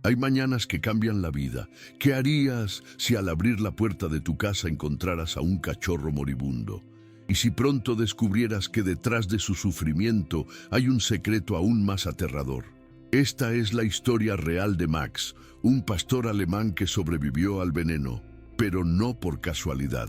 Hay mañanas que cambian la vida. ¿Qué harías si al abrir la puerta de tu casa encontraras a un cachorro moribundo? Y si pronto descubrieras que detrás de su sufrimiento hay un secreto aún más aterrador. Esta es la historia real de Max, un pastor alemán que sobrevivió al veneno, pero no por casualidad.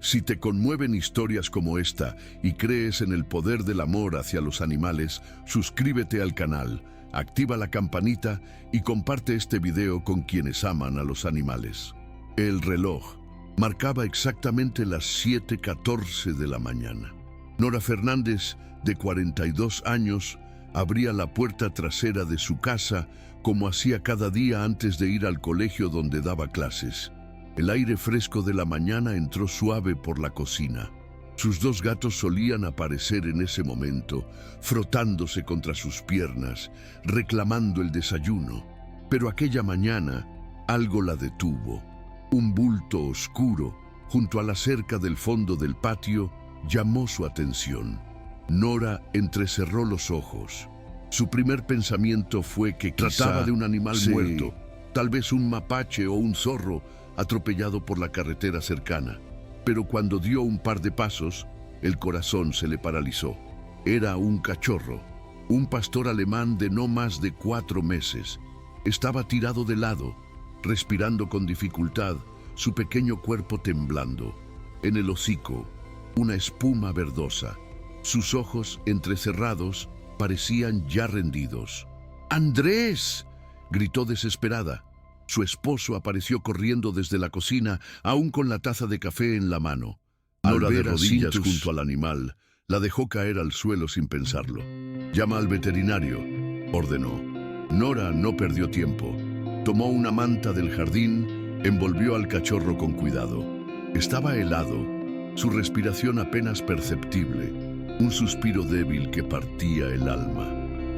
Si te conmueven historias como esta y crees en el poder del amor hacia los animales, suscríbete al canal, activa la campanita y comparte este video con quienes aman a los animales. El reloj marcaba exactamente las 7:14 de la mañana. Nora Fernández, de 42 años, abría la puerta trasera de su casa como hacía cada día antes de ir al colegio donde daba clases. El aire fresco de la mañana entró suave por la cocina. Sus dos gatos solían aparecer en ese momento, frotándose contra sus piernas, reclamando el desayuno. Pero aquella mañana, algo la detuvo. Un bulto oscuro, junto a la cerca del fondo del patio, llamó su atención. Nora entrecerró los ojos. Su primer pensamiento fue que trataba de un animal muerto, tal vez un mapache o un zorro atropellado por la carretera cercana. Pero cuando dio un par de pasos, el corazón se le paralizó. Era un cachorro, un pastor alemán de no más de 4 meses. Estaba tirado de lado, respirando con dificultad, su pequeño cuerpo temblando. En el hocico, una espuma verdosa. Sus ojos, entrecerrados, parecían ya rendidos. ¡Andrés!, gritó desesperada. Su esposo apareció corriendo desde la cocina, aún con la taza de café en la mano. Nora, de rodillas junto al animal, la dejó caer al suelo sin pensarlo. «Llama al veterinario», ordenó. Nora no perdió tiempo. Tomó una manta del jardín, envolvió al cachorro con cuidado. Estaba helado, su respiración apenas perceptible, un suspiro débil que partía el alma.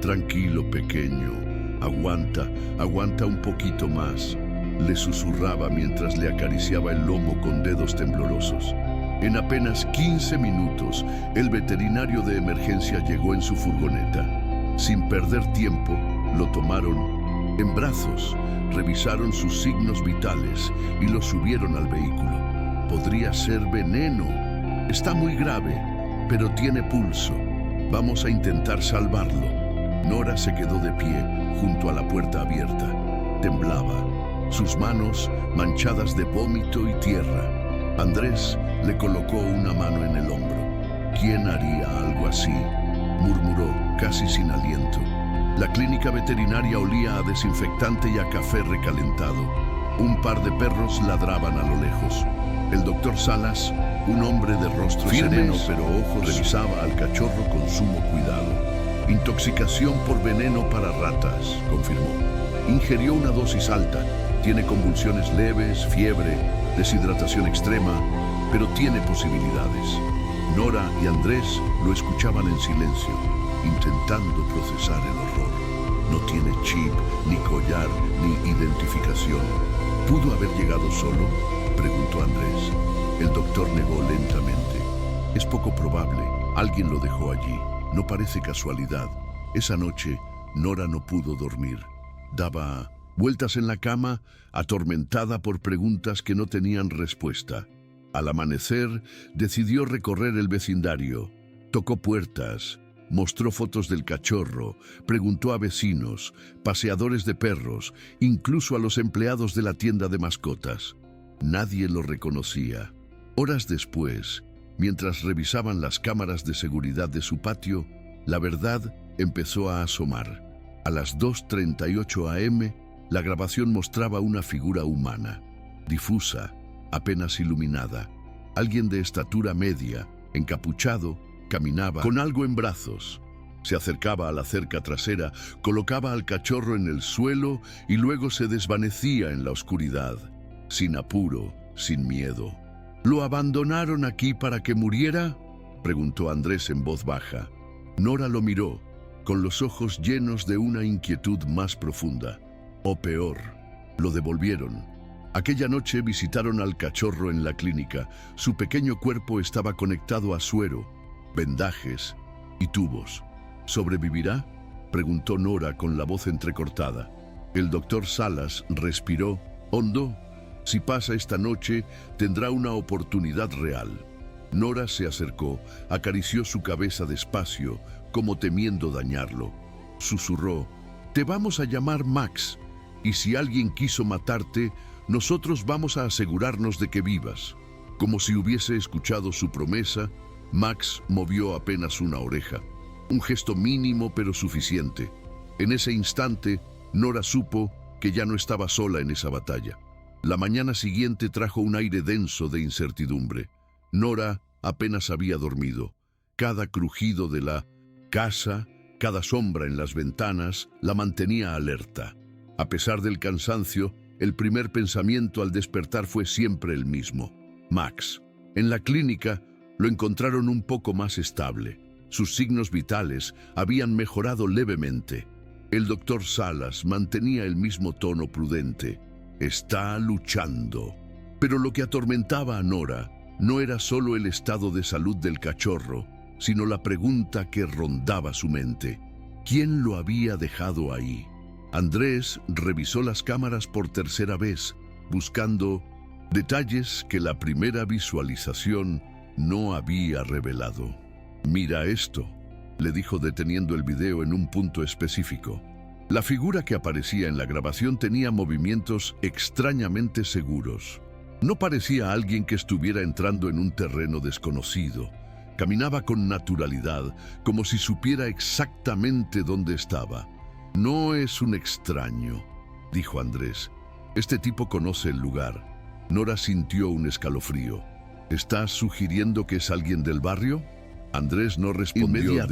«Tranquilo, pequeño. Aguanta un poquito más», le susurraba mientras le acariciaba el lomo con dedos temblorosos. En apenas 15 minutos, el veterinario de emergencia llegó en su furgoneta. Sin perder tiempo, lo tomaron en brazos, revisaron sus signos vitales y lo subieron al vehículo. «Podría ser veneno. Está muy grave, pero tiene pulso. Vamos a intentar salvarlo». Nora se quedó de pie junto a la puerta abierta. Temblaba, sus manos manchadas de vómito y tierra. Andrés le colocó una mano en el hombro. «¿Quién haría algo así?», murmuró, casi sin aliento. La clínica veterinaria olía a desinfectante y a café recalentado. Un par de perros ladraban a lo lejos. El doctor Salas, un hombre de rostro sereno pero ojos, revisaba al cachorro con sumo cuidado. «Intoxicación por veneno para ratas», confirmó. «Ingirió una dosis alta. Tiene convulsiones leves, fiebre, deshidratación extrema, pero tiene posibilidades». Nora y Andrés lo escuchaban en silencio, intentando procesar el horror. «No tiene chip, ni collar, ni identificación. ¿Pudo haber llegado solo?», preguntó Andrés. El doctor negó lentamente. «Es poco probable. Alguien lo dejó allí. No parece casualidad». Esa noche, Nora no pudo dormir. Daba vueltas en la cama, atormentada por preguntas que no tenían respuesta. Al amanecer, decidió recorrer el vecindario. Tocó puertas, mostró fotos del cachorro, preguntó a vecinos, paseadores de perros, incluso a los empleados de la tienda de mascotas. Nadie lo reconocía. Horas después, mientras revisaban las cámaras de seguridad de su patio, la verdad empezó a asomar. A las 2:38 am, la grabación mostraba una figura humana, difusa, apenas iluminada. Alguien de estatura media, encapuchado, caminaba con algo en brazos. Se acercaba a la cerca trasera, colocaba al cachorro en el suelo y luego se desvanecía en la oscuridad, sin apuro, sin miedo. «¿Lo abandonaron aquí para que muriera?», preguntó Andrés en voz baja. Nora lo miró, con los ojos llenos de una inquietud más profunda. O peor, lo devolvieron. Aquella noche visitaron al cachorro en la clínica. Su pequeño cuerpo estaba conectado a suero, vendajes y tubos. «¿Sobrevivirá?», preguntó Nora con la voz entrecortada. El doctor Salas respiró hondo. Si pasa esta noche, tendrá una oportunidad real. Nora se acercó, acarició su cabeza despacio, como temiendo dañarlo. Susurró: «Te vamos a llamar Max, y si alguien quiso matarte, nosotros vamos a asegurarnos de que vivas». Como si hubiese escuchado su promesa, Max movió apenas una oreja. Un gesto mínimo pero suficiente. En ese instante, Nora supo que ya no estaba sola en esa batalla. La mañana siguiente trajo un aire denso de incertidumbre. Nora apenas había dormido. Cada crujido de la casa, cada sombra en las ventanas, la mantenía alerta. A pesar del cansancio, el primer pensamiento al despertar fue siempre el mismo: Max. En la clínica lo encontraron un poco más estable. Sus signos vitales habían mejorado levemente. El doctor Salas mantenía el mismo tono prudente. «Está luchando». Pero lo que atormentaba a Nora no era solo el estado de salud del cachorro, sino la pregunta que rondaba su mente: ¿quién lo había dejado ahí? Andrés revisó las cámaras por tercera vez, buscando detalles que la primera visualización no había revelado. «Mira esto», le dijo deteniendo el video en un punto específico. La figura que aparecía en la grabación tenía movimientos extrañamente seguros. No parecía alguien que estuviera entrando en un terreno desconocido. Caminaba con naturalidad, como si supiera exactamente dónde estaba. «No es un extraño», dijo Andrés. «Este tipo conoce el lugar». Nora sintió un escalofrío. «¿Estás sugiriendo que es alguien del barrio?». Andrés no respondió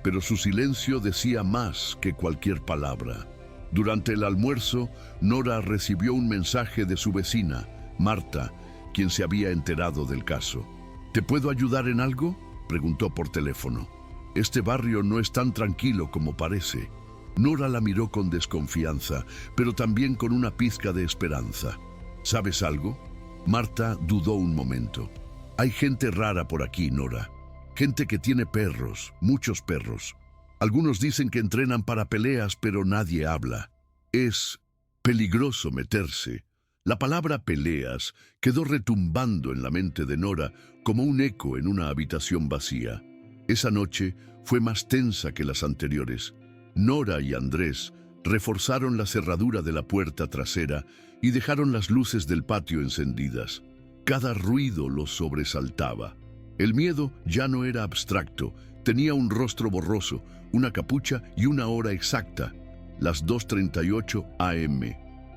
pero su silencio decía más que cualquier palabra. Durante el almuerzo, Nora recibió un mensaje de su vecina, Marta, quien se había enterado del caso. «¿Te puedo ayudar en algo?», preguntó por teléfono. «Este barrio no es tan tranquilo como parece». Nora la miró con desconfianza, pero también con una pizca de esperanza. «¿Sabes algo?». Marta dudó un momento. «Hay gente rara por aquí, Nora. Gente que tiene perros, muchos perros. Algunos dicen que entrenan para peleas, pero nadie habla. Es peligroso meterse». La palabra peleas quedó retumbando en la mente de Nora como un eco en una habitación vacía. Esa noche fue más tensa que las anteriores. Nora y Andrés reforzaron la cerradura de la puerta trasera y dejaron las luces del patio encendidas. Cada ruido los sobresaltaba. El miedo ya no era abstracto, tenía un rostro borroso, una capucha y una hora exacta: las 2:38 am.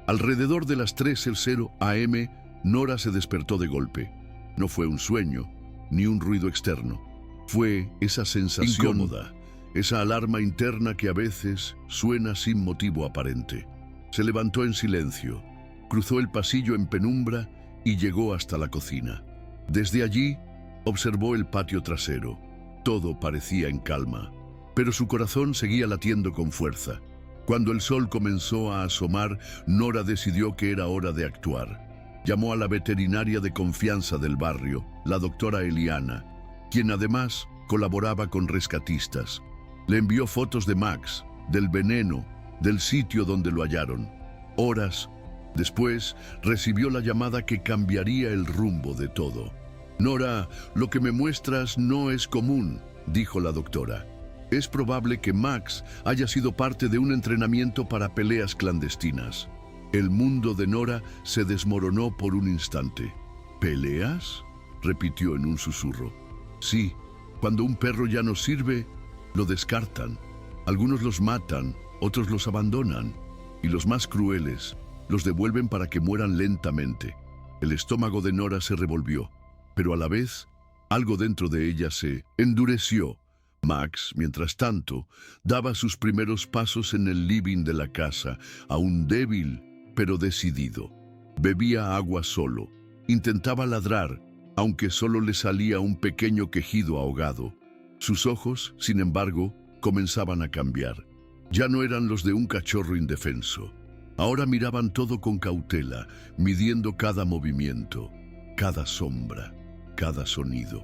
Alrededor de las 3:00 am, Nora se despertó de golpe. No fue un sueño, ni un ruido externo. Fue esa sensación incómoda, esa alarma interna que a veces suena sin motivo aparente. Se levantó en silencio, cruzó el pasillo en penumbra y llegó hasta la cocina. Desde allí, observó el patio trasero. Todo parecía en calma, pero su corazón seguía latiendo con fuerza. Cuando el sol comenzó a asomar, Nora decidió que era hora de actuar. Llamó a la veterinaria de confianza del barrio, la doctora Eliana, quien además colaboraba con rescatistas. Le envió fotos de Max, del veneno, del sitio donde lo hallaron. Horas después, recibió la llamada que cambiaría el rumbo de todo. «Nora, lo que me muestras no es común», dijo la doctora. «Es probable que Max haya sido parte de un entrenamiento para peleas clandestinas». El mundo de Nora se desmoronó por un instante. «¿Peleas?», repitió en un susurro. «Sí, cuando un perro ya no sirve, lo descartan. Algunos los matan, otros los abandonan, y los más crueles los devuelven para que mueran lentamente». El estómago de Nora se revolvió, pero a la vez, algo dentro de ella se endureció. Max, mientras tanto, daba sus primeros pasos en el living de la casa, aún débil, pero decidido. Bebía agua solo. Intentaba ladrar, aunque solo le salía un pequeño quejido ahogado. Sus ojos, sin embargo, comenzaban a cambiar. Ya no eran los de un cachorro indefenso. Ahora miraban todo con cautela, midiendo cada movimiento, cada sombra, cada sonido.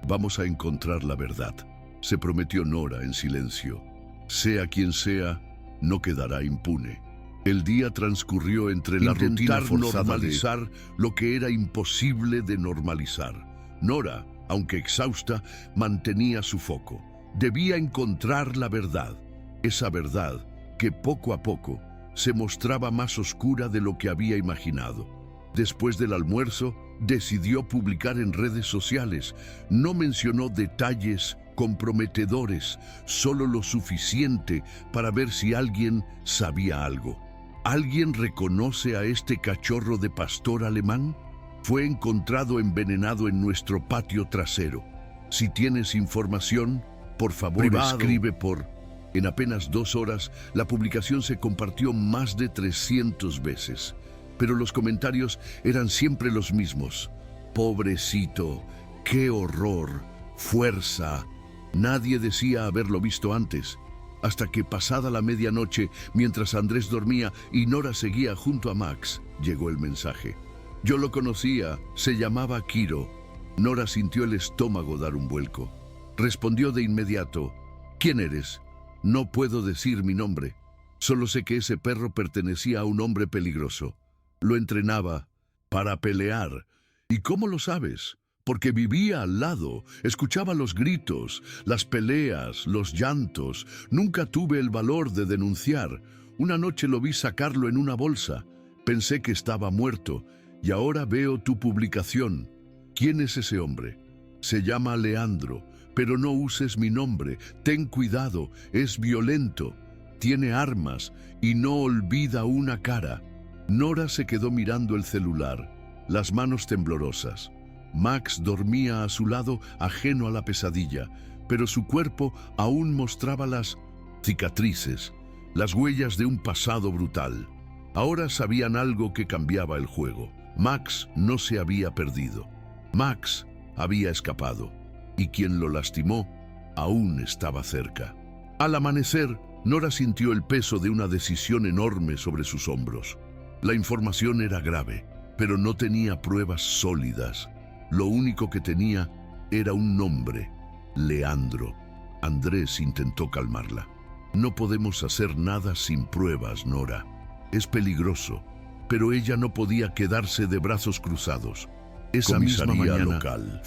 «Vamos a encontrar la verdad», se prometió Nora en silencio. «Sea quien sea, no quedará impune». El día transcurrió entre la rutina forzada normalizar lo que era imposible de normalizar. Nora, aunque exhausta, mantenía su foco. Debía encontrar la verdad. Esa verdad que poco a poco se mostraba más oscura de lo que había imaginado. Después del almuerzo, decidió publicar en redes sociales. No mencionó detalles comprometedores, solo lo suficiente para ver si alguien sabía algo. ¿Alguien reconoce a este cachorro de pastor alemán? Fue encontrado envenenado en nuestro patio trasero. Si tienes información, por favor, escribe por... En apenas 2 horas, la publicación se compartió más de 300 veces. Pero los comentarios eran siempre los mismos. Pobrecito, qué horror, fuerza. Nadie decía haberlo visto antes. Hasta que pasada la medianoche, mientras Andrés dormía y Nora seguía junto a Max, llegó el mensaje. Yo lo conocía, se llamaba Kiro. Nora sintió el estómago dar un vuelco. Respondió de inmediato. ¿Quién eres? No puedo decir mi nombre. Solo sé que ese perro pertenecía a un hombre peligroso. Lo entrenaba para pelear. ¿Y cómo lo sabes? Porque vivía al lado, escuchaba los gritos, las peleas, los llantos. Nunca tuve el valor de denunciar. Una noche lo vi sacarlo en una bolsa. Pensé que estaba muerto y ahora veo tu publicación. ¿Quién es ese hombre? Se llama Leandro, pero no uses mi nombre. Ten cuidado, es violento, tiene armas y no olvida una cara. Nora se quedó mirando el celular, las manos temblorosas. Max dormía a su lado, ajeno a la pesadilla, pero su cuerpo aún mostraba las cicatrices, las huellas de un pasado brutal. Ahora sabían algo que cambiaba el juego. Max no se había perdido. Max había escapado, y quien lo lastimó aún estaba cerca. Al amanecer, Nora sintió el peso de una decisión enorme sobre sus hombros. La información era grave, pero no tenía pruebas sólidas. Lo único que tenía era un nombre, Leandro. Andrés intentó calmarla. No podemos hacer nada sin pruebas, Nora. Es peligroso, pero ella no podía quedarse de brazos cruzados. Esa misma mañana local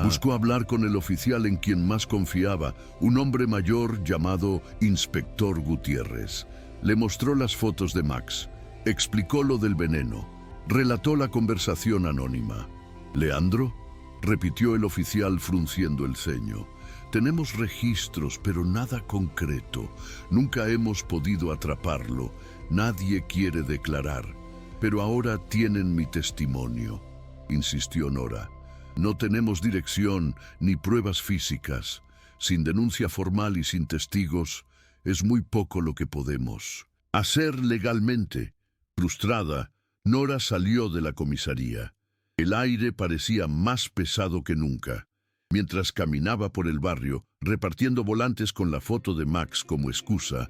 buscó hablar con el oficial en quien más confiaba, un hombre mayor llamado Inspector Gutiérrez. Le mostró las fotos de Max, explicó lo del veneno, relató la conversación anónima. ¿Leandro? Repitió el oficial frunciendo el ceño. Tenemos registros, pero nada concreto. Nunca hemos podido atraparlo. Nadie quiere declarar. Pero ahora tienen mi testimonio, insistió Nora. No tenemos dirección ni pruebas físicas. Sin denuncia formal y sin testigos, es muy poco lo que podemos hacer legalmente. Frustrada, Nora salió de la comisaría. El aire parecía más pesado que nunca. Mientras caminaba por el barrio, repartiendo volantes con la foto de Max como excusa,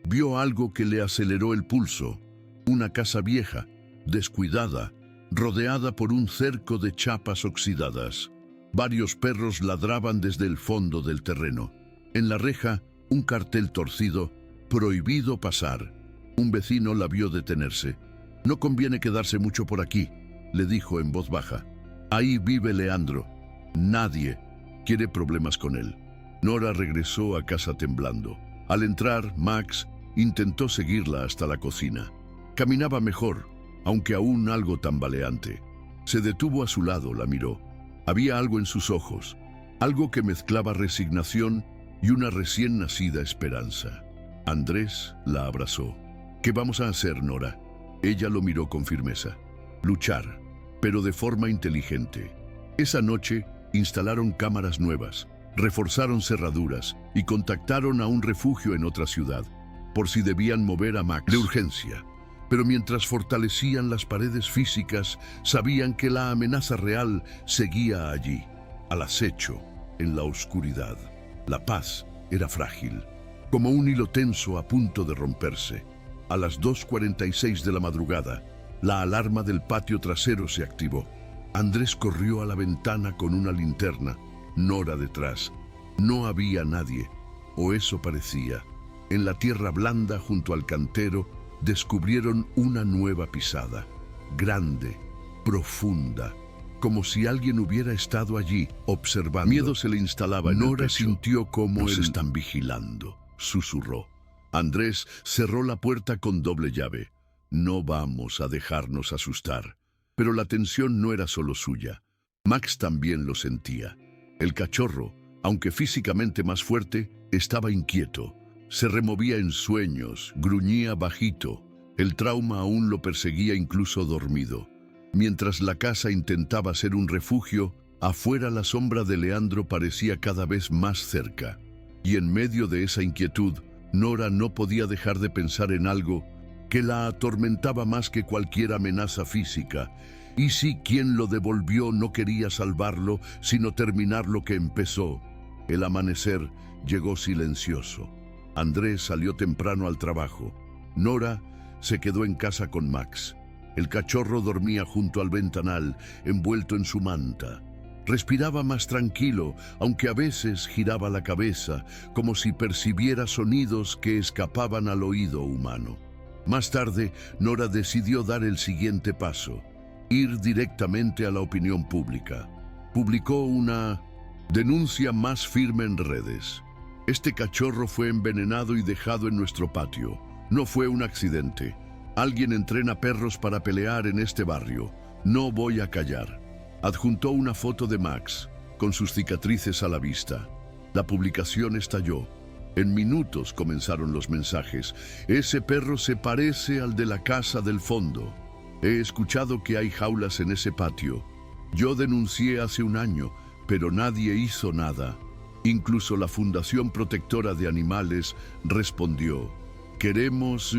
vio algo que le aceleró el pulso. Una casa vieja, descuidada, rodeada por un cerco de chapas oxidadas. Varios perros ladraban desde el fondo del terreno. En la reja, un cartel torcido, prohibido pasar. Un vecino la vio detenerse. No conviene quedarse mucho por aquí, le dijo en voz baja. Ahí vive Leandro. Nadie quiere problemas con él. Nora regresó a casa temblando. Al entrar, Max intentó seguirla hasta la cocina. Caminaba mejor, aunque aún algo tambaleante. Se detuvo a su lado, la miró. Había algo en sus ojos, algo que mezclaba resignación y una recién nacida esperanza. Andrés la abrazó. ¿Qué vamos a hacer, Nora? Ella lo miró con firmeza. Luchar, pero de forma inteligente. Esa noche instalaron cámaras nuevas, reforzaron cerraduras y contactaron a un refugio en otra ciudad, por si debían mover a Max de urgencia. Pero mientras fortalecían las paredes físicas, sabían que la amenaza real seguía allí, al acecho, en la oscuridad. La paz era frágil, como un hilo tenso a punto de romperse. A las 2:46 de la madrugada, la alarma del patio trasero se activó. Andrés corrió a la ventana con una linterna, Nora detrás. No había nadie, o eso parecía. En la tierra blanda junto al cantero, descubrieron una nueva pisada, grande, profunda, como si alguien hubiera estado allí observando. Miedo se le instalaba en Nora sintió como nos están vigilando, susurró. Andrés cerró la puerta con doble llave. No vamos a dejarnos asustar. Pero la tensión no era solo suya. Max también lo sentía. El cachorro, aunque físicamente más fuerte, estaba inquieto. Se removía en sueños, gruñía bajito. El trauma aún lo perseguía incluso dormido. Mientras la casa intentaba ser un refugio, afuera la sombra de Leandro parecía cada vez más cerca. Y en medio de esa inquietud, Nora no podía dejar de pensar en algo que la atormentaba más que cualquier amenaza física. Y si quien lo devolvió no quería salvarlo, sino terminar lo que empezó. El amanecer llegó silencioso. Andrés salió temprano al trabajo. Nora se quedó en casa con Max. El cachorro dormía junto al ventanal, envuelto en su manta. Respiraba más tranquilo, aunque a veces giraba la cabeza, como si percibiera sonidos que escapaban al oído humano. Más tarde, Nora decidió dar el siguiente paso: ir directamente a la opinión pública. Publicó una denuncia más firme en redes. Este cachorro fue envenenado y dejado en nuestro patio. No fue un accidente. Alguien entrena perros para pelear en este barrio. No voy a callar. Adjuntó una foto de Max, con sus cicatrices a la vista. La publicación estalló. En minutos comenzaron los mensajes. Ese perro se parece al de la casa del fondo. He escuchado que hay jaulas en ese patio. Yo denuncié hace un año, pero nadie hizo nada. Incluso la Fundación Protectora de Animales respondió: queremos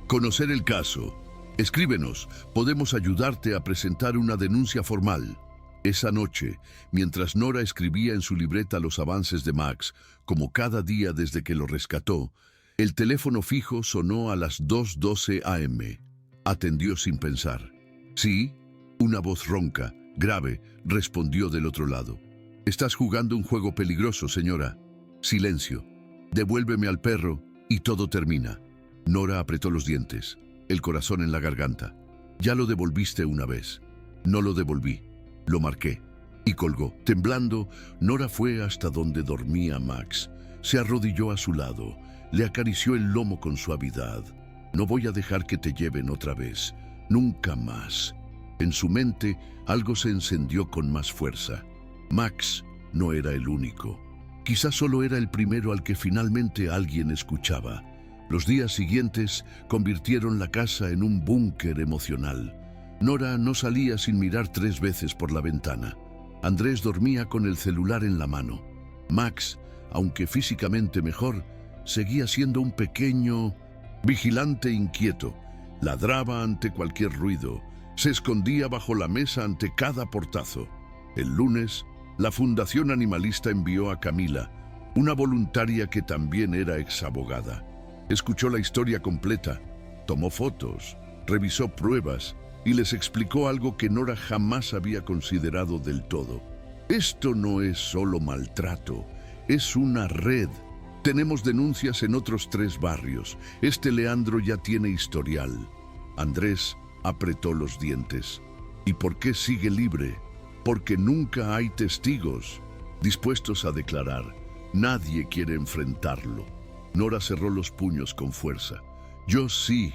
conocer el caso. Escríbenos, podemos ayudarte a presentar una denuncia formal. Esa noche, mientras Nora escribía en su libreta los avances de Max, como cada día desde que lo rescató, el teléfono fijo sonó a las 2:12 a.m. Atendió sin pensar. Sí, una voz ronca, grave, respondió del otro lado. Estás jugando un juego peligroso, señora. Silencio. Devuélveme al perro y todo termina. Nora apretó los dientes, el corazón en la garganta. Ya lo devolviste una vez. No lo devolví. Lo marqué. Y colgó. Temblando, Nora fue hasta donde dormía Max. Se arrodilló a su lado. Le acarició el lomo con suavidad. No voy a dejar que te lleven otra vez. Nunca más. En su mente, algo se encendió con más fuerza. Max no era el único. Quizás solo era el primero al que finalmente alguien escuchaba. Los días siguientes convirtieron la casa en un búnker emocional. Nora no salía sin mirar 3 veces por la ventana. Andrés dormía con el celular en la mano. Max, aunque físicamente mejor, seguía siendo un pequeño vigilante inquieto. Ladraba ante cualquier ruido. Se escondía bajo la mesa ante cada portazo. El lunes, la Fundación Animalista envió a Camila, una voluntaria que también era exabogada. Escuchó la historia completa, tomó fotos, revisó pruebas y les explicó algo que Nora jamás había considerado del todo. Esto no es solo maltrato, es una red. Tenemos denuncias en otros 3 barrios. Este Leandro ya tiene historial. Andrés apretó los dientes. ¿Y por qué sigue libre? Porque nunca hay testigos dispuestos a declarar. Nadie quiere enfrentarlo. Nora cerró los puños con fuerza. Yo sí.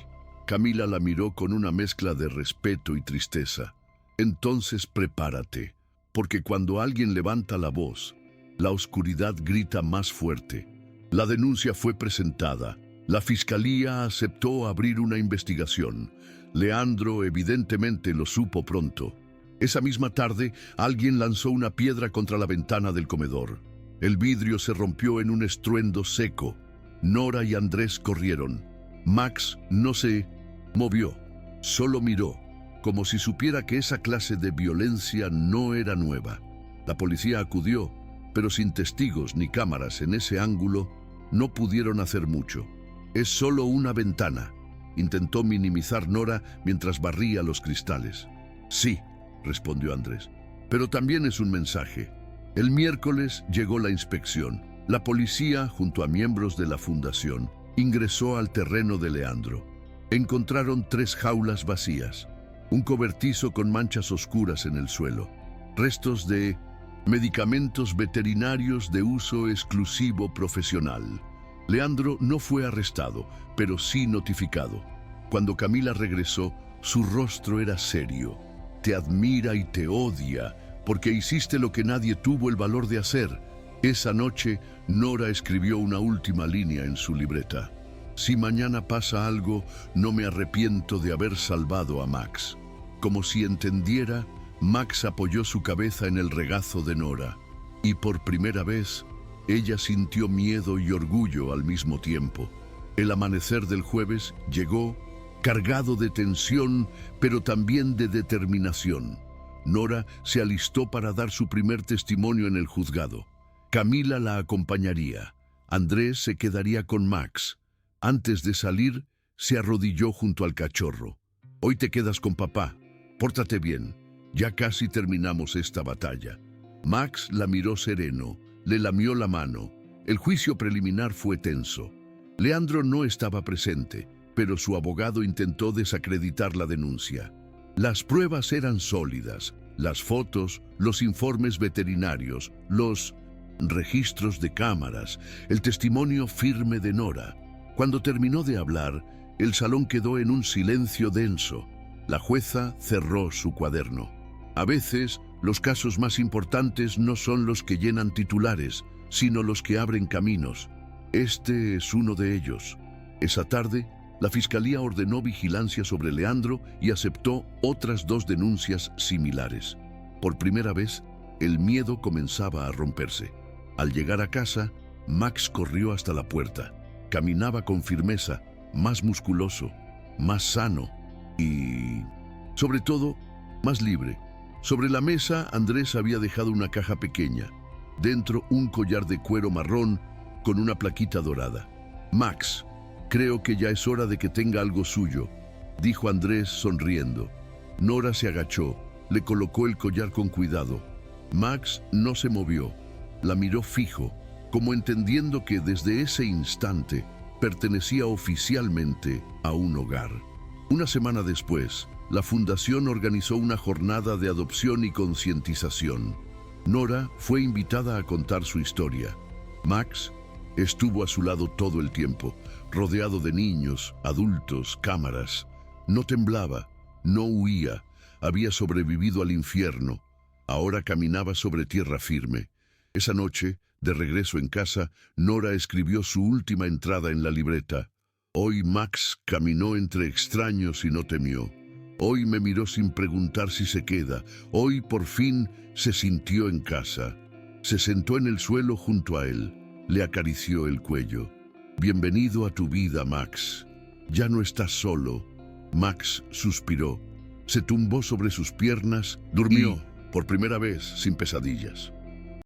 Camila la miró con una mezcla de respeto y tristeza. Entonces prepárate, porque cuando alguien levanta la voz, la oscuridad grita más fuerte. La denuncia fue presentada. La fiscalía aceptó abrir una investigación. Leandro evidentemente lo supo pronto. Esa misma tarde, alguien lanzó una piedra contra la ventana del comedor. El vidrio se rompió en un estruendo seco. Nora y Andrés corrieron. Max no se movió, solo miró, como si supiera que esa clase de violencia no era nueva. La policía acudió, pero sin testigos ni cámaras en ese ángulo, no pudieron hacer mucho. Es solo una ventana, intentó minimizar Nora mientras barría los cristales. Sí, respondió Andrés, pero también es un mensaje. El miércoles llegó la inspección. La policía, junto a miembros de la fundación, ingresó al terreno de Leandro. Encontraron 3 jaulas vacías, un cobertizo con manchas oscuras en el suelo, restos de medicamentos veterinarios de uso exclusivo profesional. Leandro no fue arrestado, pero sí notificado. Cuando Camila regresó, su rostro era serio. Te admira y te odia porque hiciste lo que nadie tuvo el valor de hacer. Esa noche, Nora escribió una última línea en su libreta. Si mañana pasa algo, no me arrepiento de haber salvado a Max. Como si entendiera, Max apoyó su cabeza en el regazo de Nora, y por primera vez, ella sintió miedo y orgullo al mismo tiempo. El amanecer del jueves llegó cargado de tensión, pero también de determinación. Nora se alistó para dar su primer testimonio en el juzgado. Camila la acompañaría. Andrés se quedaría con Max. Antes de salir, se arrodilló junto al cachorro. Hoy te quedas con papá. Pórtate bien. Ya casi terminamos esta batalla. Max la miró sereno, le lamió la mano. El juicio preliminar fue tenso. Leandro no estaba presente, pero su abogado intentó desacreditar la denuncia. Las pruebas eran sólidas, las fotos, los informes veterinarios, los registros de cámaras, el testimonio firme de Nora. Cuando terminó de hablar, el salón quedó en un silencio denso. La jueza cerró su cuaderno. A veces, los casos más importantes no son los que llenan titulares, sino los que abren caminos. Este es uno de ellos. Esa tarde, la Fiscalía ordenó vigilancia sobre Leandro y aceptó otras 2 denuncias similares. Por primera vez, el miedo comenzaba a romperse. Al llegar a casa, Max corrió hasta la puerta. Caminaba con firmeza, más musculoso, más sano y, sobre todo, más libre. Sobre la mesa, Andrés había dejado una caja pequeña. Dentro, un collar de cuero marrón con una plaquita dorada. Max, creo que ya es hora de que tenga algo suyo, dijo Andrés sonriendo. Nora se agachó, le colocó el collar con cuidado. Max no se movió, la miró fijo, como entendiendo que desde ese instante pertenecía oficialmente a un hogar. Una semana después, la fundación organizó una jornada de adopción y concientización. Nora fue invitada a contar su historia. Max estuvo a su lado todo el tiempo, rodeado de niños, adultos, cámaras. No temblaba, no huía, había sobrevivido al infierno. Ahora caminaba sobre tierra firme. Esa noche, de regreso en casa, Nora escribió su última entrada en la libreta. Hoy Max caminó entre extraños y no temió. Hoy me miró sin preguntar si se queda. Hoy por fin se sintió en casa. Se sentó en el suelo junto a él. Le acarició el cuello. Bienvenido a tu vida, Max. Ya no estás solo. Max suspiró. Se tumbó sobre sus piernas, durmió por primera vez sin pesadillas.